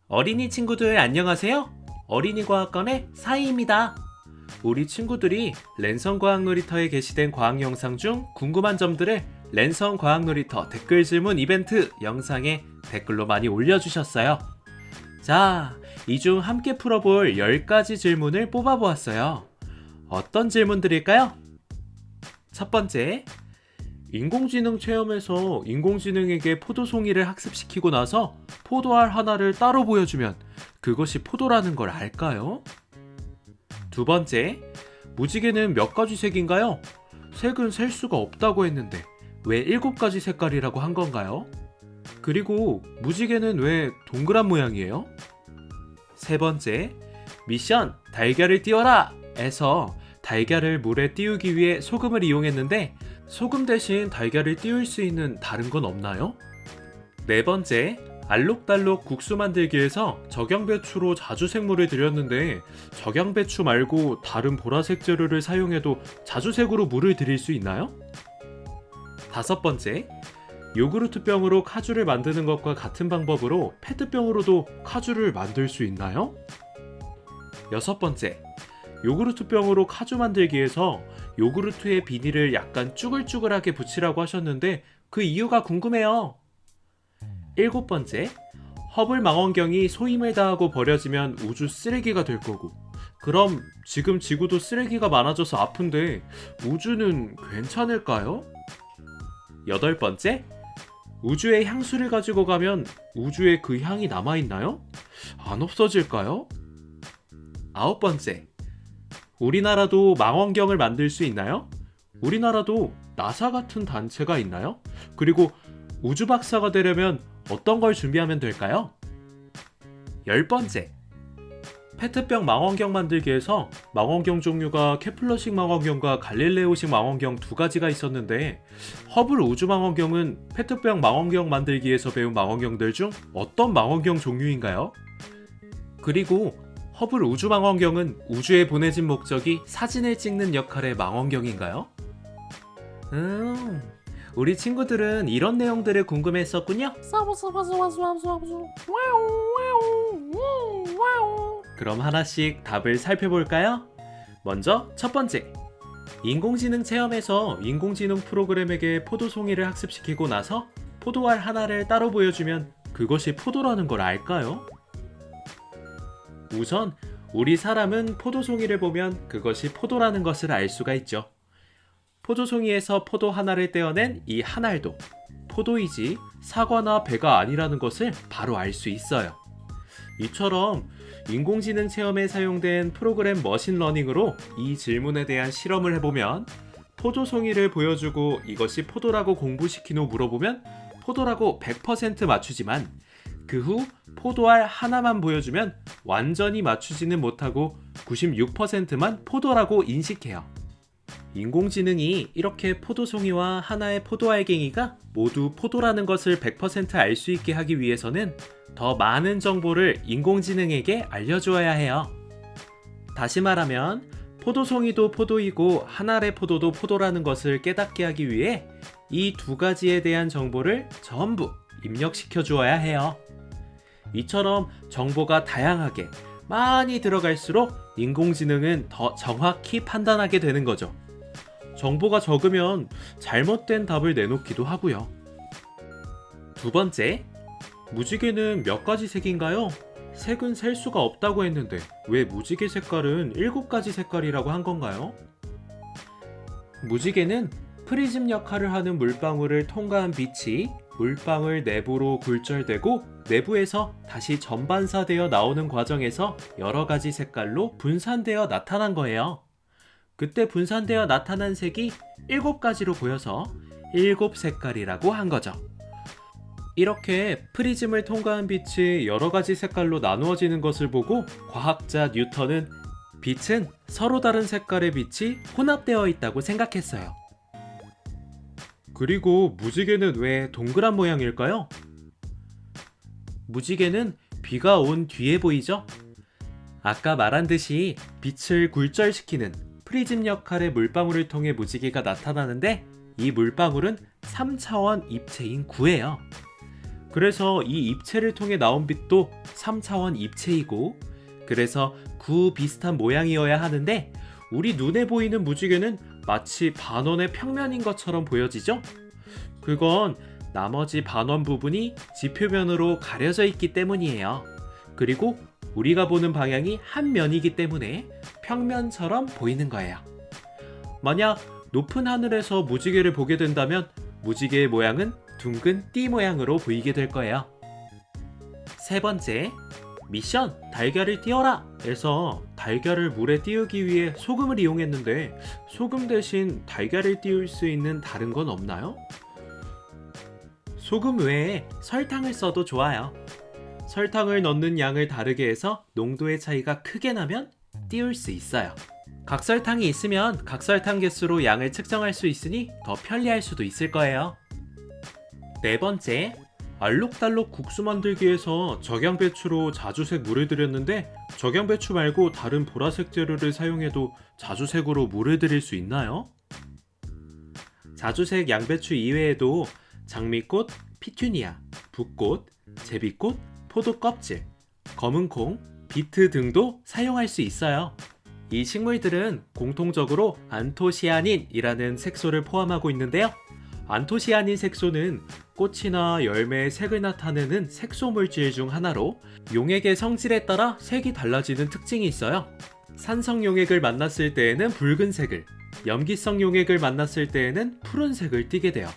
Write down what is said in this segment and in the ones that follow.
어린이 친구들 안녕하세요. 어린이과학관의 사이입니다. 우리 친구들이 랜선 과학놀이터에 게시된 과학 영상 중 궁금한 점들을 랜선 과학놀이터 댓글 질문 이벤트 영상에 댓글로 많이 올려주셨어요. 자, 이 중 함께 풀어볼 10가지 질문을 뽑아보았어요. 어떤 질문들일까요? 첫 번째, 인공지능 체험에서 인공지능에게 포도송이를 학습시키고 나서 포도알 하나를 따로 보여주면 그것이 포도라는 걸 알까요? 두 번째, 무지개는 몇 가지 색인가요? 색은 셀 수가 없다고 했는데 왜 7가지 색깔이라고 한 건가요? 그리고 무지개는 왜 동그란 모양이에요? 세 번째, 미션 달걀을 띄워라! 에서 달걀을 물에 띄우기 위해 소금을 이용했는데 소금 대신 달걀을 띄울 수 있는 다른 건 없나요? 네 번째, 알록달록 국수 만들기에서 적양배추로 자주색물을 들였는데 적양배추 말고 다른 보라색 재료를 사용해도 자주색으로 물을 들일 수 있나요? 다섯 번째, 요구르트병으로 카주를 만드는 것과 같은 방법으로 페트병으로도 카주를 만들 수 있나요? 여섯 번째, 요구르트병으로 카주 만들기에서 요구르트의 비닐을 약간 쭈글쭈글하게 붙이라고 하셨는데 그 이유가 궁금해요. 일곱 번째, 허블 망원경이 소임을 다하고 버려지면 우주 쓰레기가 될 거고 그럼 지금 지구도 쓰레기가 많아져서 아픈데 우주는 괜찮을까요? 여덟 번째, 우주에 향수를 가지고 가면 우주에 그 향이 남아있나요? 안 없어질까요? 아홉 번째, 우리나라도 망원경을 만들 수 있나요? 우리나라도 나사 같은 단체가 있나요? 그리고 우주 박사가 되려면 어떤 걸 준비하면 될까요? 열 번째, 페트병 망원경 만들기에서 망원경 종류가 케플러식 망원경과 갈릴레오식 망원경 두 가지가 있었는데 허블 우주 망원경은 페트병 망원경 만들기에서 배운 망원경들 중 어떤 망원경 종류인가요? 그리고 허블 우주 망원경은 우주에 보내진 목적이 사진을 찍는 역할의 망원경인가요? 우리 친구들은 이런 내용들을 궁금해했었군요. 그럼 하나씩 답을 살펴볼까요? 먼저 첫 번째, 인공지능 체험에서 인공지능 프로그램에게 포도송이를 학습시키고 나서 포도알 하나를 따로 보여주면 그것이 포도라는 걸 알까요? 우선 우리 사람은 포도송이를 보면 그것이 포도라는 것을 알 수가 있죠. 포도송이에서 포도 하나를 떼어낸 이 한 알도 포도이지 사과나 배가 아니라는 것을 바로 알 수 있어요. 이처럼 인공지능 체험에 사용된 프로그램 머신러닝으로 이 질문에 대한 실험을 해보면 포도송이를 보여주고 이것이 포도라고 공부시킨 후 물어보면 포도라고 100% 맞추지만 그 후 포도알 하나만 보여주면 완전히 맞추지는 못하고 96%만 포도라고 인식해요. 인공지능이 이렇게 포도송이와 하나의 포도알갱이가 모두 포도라는 것을 100% 알 수 있게 하기 위해서는 더 많은 정보를 인공지능에게 알려주어야 해요. 다시 말하면 포도송이도 포도이고 한 알의 포도도 포도라는 것을 깨닫게 하기 위해 이 두 가지에 대한 정보를 전부 입력시켜 주어야 해요. 이처럼 정보가 다양하게 많이 들어갈수록 인공지능은 더 정확히 판단하게 되는 거죠. 정보가 적으면 잘못된 답을 내놓기도 하고요. 두 번째, 무지개는 몇 가지 색인가요? 색은 셀 수가 없다고 했는데 왜 무지개 색깔은 7가지 색깔이라고 한 건가요? 무지개는 프리즘 역할을 하는 물방울을 통과한 빛이 물방울 내부로 굴절되고 내부에서 다시 전반사되어 나오는 과정에서 여러 가지 색깔로 분산되어 나타난 거예요. 그때 분산되어 나타난 색이 7가지로 보여서 7색깔이라고 한 거죠. 이렇게 프리즘을 통과한 빛이 여러 가지 색깔로 나누어지는 것을 보고 과학자 뉴턴은 빛은 서로 다른 색깔의 빛이 혼합되어 있다고 생각했어요. 그리고 무지개는 왜 동그란 모양일까요? 무지개는 비가 온 뒤에 보이죠? 아까 말한 듯이 빛을 굴절시키는 프리즘 역할의 물방울을 통해 무지개가 나타나는데 이 물방울은 3차원 입체인 구예요. 그래서 이 입체를 통해 나온 빛도 3차원 입체이고, 그래서 구 비슷한 모양이어야 하는데 우리 눈에 보이는 무지개는 마치 반원의 평면인 것처럼 보여지죠? 그건 나머지 반원 부분이 지표면으로 가려져 있기 때문이에요. 그리고 우리가 보는 방향이 한 면이기 때문에 평면처럼 보이는 거예요. 만약 높은 하늘에서 무지개를 보게 된다면 무지개의 모양은 둥근 띠 모양으로 보이게 될 거예요. 세 번째, 미션 달걀을 띄워라 에서 달걀을 물에 띄우기 위해 소금을 이용했는데 소금 대신 달걀을 띄울 수 있는 다른 건 없나요? 소금 외에 설탕을 써도 좋아요. 설탕을 넣는 양을 다르게 해서 농도의 차이가 크게 나면 띄울 수 있어요. 각설탕이 있으면 각설탕 개수로 양을 측정할 수 있으니 더 편리할 수도 있을 거예요. 네 번째, 알록달록 국수 만들기에서 적양배추로 자주색 물을 들였는데 적양배추 말고 다른 보라색 재료를 사용해도 자주색으로 물을 들일 수 있나요? 자주색 양배추 이외에도 장미꽃, 피투니아, 붓꽃, 제비꽃, 포도 껍질, 검은콩, 비트 등도 사용할 수 있어요. 이 식물들은 공통적으로 안토시아닌이라는 색소를 포함하고 있는데요. 안토시아닌 색소는 꽃이나 열매의 색을 나타내는 색소 물질 중 하나로 용액의 성질에 따라 색이 달라지는 특징이 있어요. 산성 용액을 만났을 때에는 붉은색을, 염기성 용액을 만났을 때에는 푸른색을 띠게 돼요.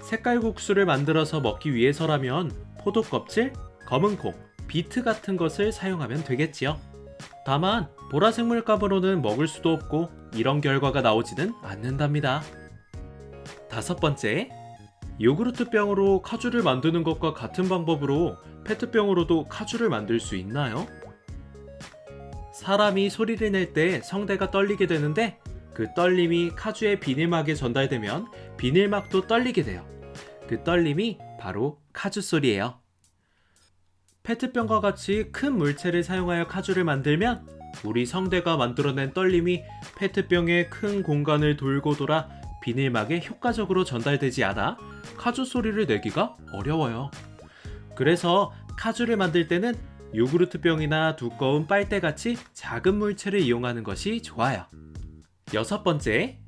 색깔 국수를 만들어서 먹기 위해서라면 포도 껍질, 검은콩, 비트 같은 것을 사용하면 되겠지요. 다만 보라색 물감으로는 먹을 수도 없고 이런 결과가 나오지는 않는답니다. 다섯 번째, 요구르트병으로 카주를 만드는 것과 같은 방법으로 페트병으로도 카주를 만들 수 있나요? 사람이 소리를 낼 때 성대가 떨리게 되는데 그 떨림이 카주의 비닐막에 전달되면 비닐막도 떨리게 돼요. 그 떨림이 바로 카주 소리예요. 페트병과 같이 큰 물체를 사용하여 카주를 만들면 우리 성대가 만들어낸 떨림이 페트병의 큰 공간을 돌고 돌아 비닐막에 효과적으로 전달되지 않아 카주 소리를 내기가 어려워요. 그래서 카주를 만들 때는 요구르트병이나 두꺼운 빨대같이 작은 물체를 이용하는 것이 좋아요. 여섯 번째,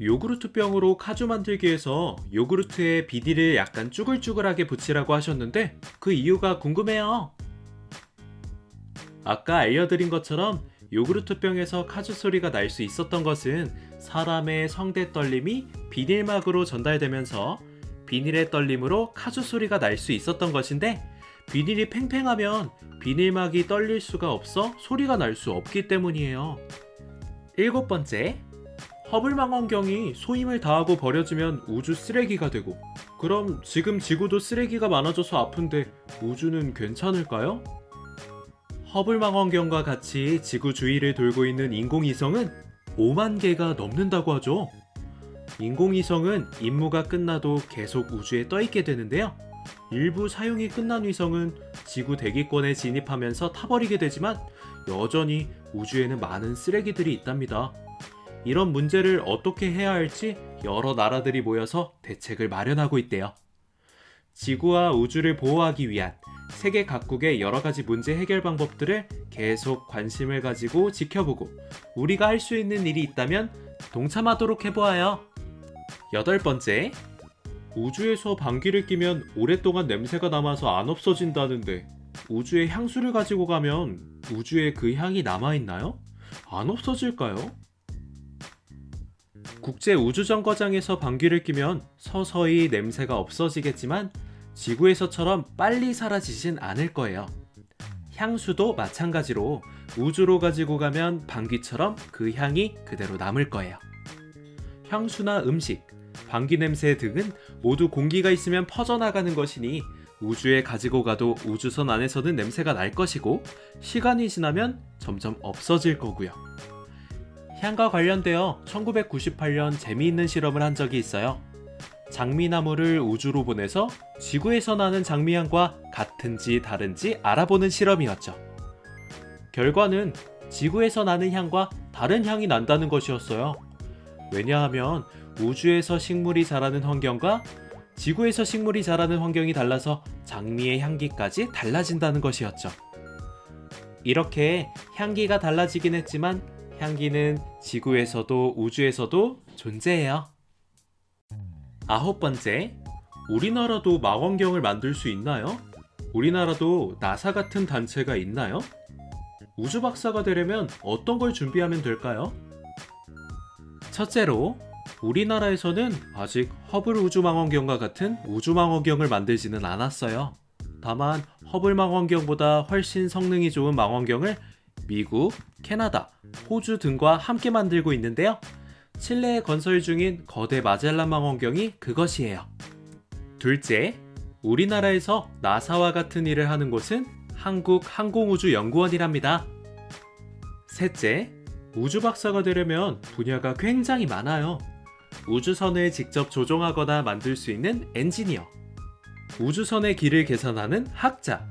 요구르트병으로 카주 만들기에서 요구르트에 비닐을 약간 쭈글쭈글하게 붙이라고 하셨는데 그 이유가 궁금해요. 아까 알려드린 것처럼 요구르트병에서 카주 소리가 날 수 있었던 것은 사람의 성대 떨림이 비닐막으로 전달되면서 비닐의 떨림으로 카주 소리가 날 수 있었던 것인데 비닐이 팽팽하면 비닐막이 떨릴 수가 없어 소리가 날 수 없기 때문이에요. 일곱 번째, 허블망원경이 소임을 다하고 버려지면 우주 쓰레기가 되고 그럼 지금 지구도 쓰레기가 많아져서 아픈데 우주는 괜찮을까요? 허블망원경과 같이 지구 주위를 돌고 있는 인공위성은 5만 개가 넘는다고 하죠. 인공위성은 임무가 끝나도 계속 우주에 떠있게 되는데요. 일부 사용이 끝난 위성은 지구 대기권에 진입하면서 타버리게 되지만 여전히 우주에는 많은 쓰레기들이 있답니다. 이런 문제를 어떻게 해야 할지 여러 나라들이 모여서 대책을 마련하고 있대요. 지구와 우주를 보호하기 위한 세계 각국의 여러 가지 문제 해결 방법들을 계속 관심을 가지고 지켜보고 우리가 할 수 있는 일이 있다면 동참하도록 해보아요. 여덟 번째, 우주에서 방귀를 뀌면 오랫동안 냄새가 남아서 안 없어진다는데 우주에 향수를 가지고 가면 우주에 그 향이 남아있나요? 안 없어질까요? 국제우주정거장에서 방귀를 뀌면 서서히 냄새가 없어지겠지만 지구에서처럼 빨리 사라지진 않을 거예요. 향수도 마찬가지로 우주로 가지고 가면 방귀처럼 그 향이 그대로 남을 거예요. 향수나 음식, 방귀 냄새 등은 모두 공기가 있으면 퍼져나가는 것이니 우주에 가지고 가도 우주선 안에서는 냄새가 날 것이고 시간이 지나면 점점 없어질 거고요. 향과 관련되어 1998년 재미있는 실험을 한 적이 있어요. 장미나무를 우주로 보내서 지구에서 나는 장미향과 같은지 다른지 알아보는 실험이었죠. 결과는 지구에서 나는 향과 다른 향이 난다는 것이었어요. 왜냐하면 우주에서 식물이 자라는 환경과 지구에서 식물이 자라는 환경이 달라서 장미의 향기까지 달라진다는 것이었죠. 이렇게 향기가 달라지긴 했지만 향기는 지구에서도 우주에서도 존재해요. 9번째, 우리나라도 망원경을 만들 수 있나요? 우리나라도 나사 같은 단체가 있나요? 우주 박사가 되려면 어떤 걸 준비하면 될까요? 첫째로, 우리나라에서는 아직 허블 우주망원경과 같은 우주망원경을 만들지는 않았어요. 다만 허블 망원경보다 훨씬 성능이 좋은 망원경을 미국, 캐나다, 호주 등과 함께 만들고 있는데요. 칠레에 건설 중인 거대 마젤란 망원경이 그것이에요. 둘째, 우리나라에서 나사와 같은 일을 하는 곳은 한국항공우주연구원이랍니다. 셋째, 우주 박사가 되려면 분야가 굉장히 많아요. 우주선을 직접 조종하거나 만들 수 있는 엔지니어, 우주선의 길을 계산하는 학자,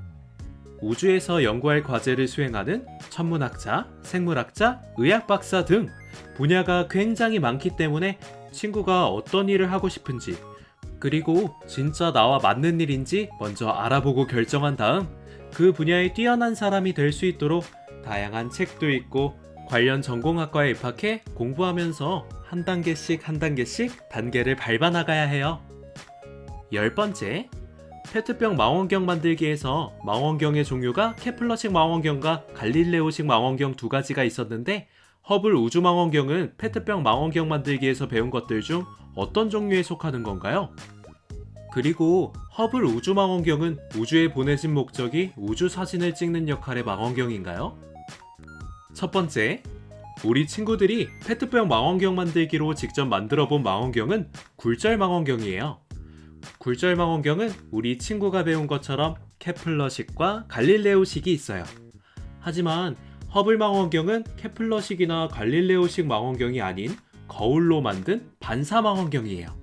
우주에서 연구할 과제를 수행하는 천문학자, 생물학자, 의학박사 등 분야가 굉장히 많기 때문에 친구가 어떤 일을 하고 싶은지, 그리고 진짜 나와 맞는 일인지 먼저 알아보고 결정한 다음 그 분야에 뛰어난 사람이 될 수 있도록 다양한 책도 읽고 관련 전공학과에 입학해 공부하면서 한 단계씩 단계를 밟아 나가야 해요. 10번째, 페트병 망원경 만들기에서 망원경의 종류가 케플러식 망원경과 갈릴레오식 망원경 두 가지가 있었는데 허블 우주망원경은 페트병 망원경 만들기에서 배운 것들 중 어떤 종류에 속하는 건가요? 그리고 허블 우주망원경은 우주에 보내진 목적이 우주 사진을 찍는 역할의 망원경인가요? 첫 번째, 우리 친구들이 페트병 망원경 만들기로 직접 만들어 본 망원경은 굴절 망원경이에요. 굴절 망원경은 우리 친구가 배운 것처럼 케플러식과 갈릴레오식이 있어요. 하지만 허블 망원경은 케플러식이나 갈릴레오식 망원경이 아닌 거울로 만든 반사 망원경이에요.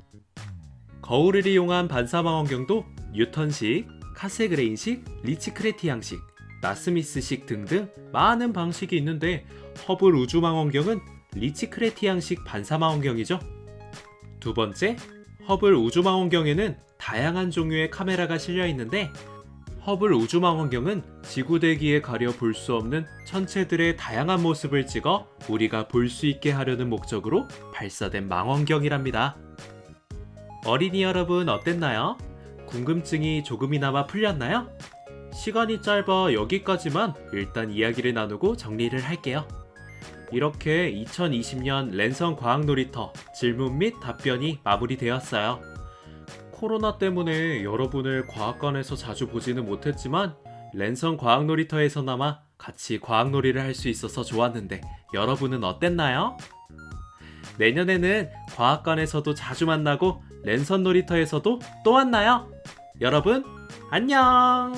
거울을 이용한 반사 망원경도 뉴턴식, 카세그레인식, 리치크레티 양식, 나스미스식 등등 많은 방식이 있는데 허블 우주망원경은 리치크레티 양식 반사 망원경이죠. 두 번째, 허블 우주망원경에는 다양한 종류의 카메라가 실려 있는데 허블 우주망원경은 지구 대기에 가려 볼 수 없는 천체들의 다양한 모습을 찍어 우리가 볼 수 있게 하려는 목적으로 발사된 망원경이랍니다. 어린이 여러분 어땠나요? 궁금증이 조금이나마 풀렸나요? 시간이 짧아 여기까지만 일단 이야기를 나누고 정리를 할게요. 이렇게 2020년 랜선 과학놀이터 질문 및 답변이 마무리되었어요. 코로나 때문에 여러분을 과학관에서 자주 보지는 못했지만 랜선 과학놀이터에서나마 같이 과학놀이를 할 수 있어서 좋았는데 여러분은 어땠나요? 내년에는 과학관에서도 자주 만나고 랜선 놀이터에서도 또 만나요. 여러분 안녕.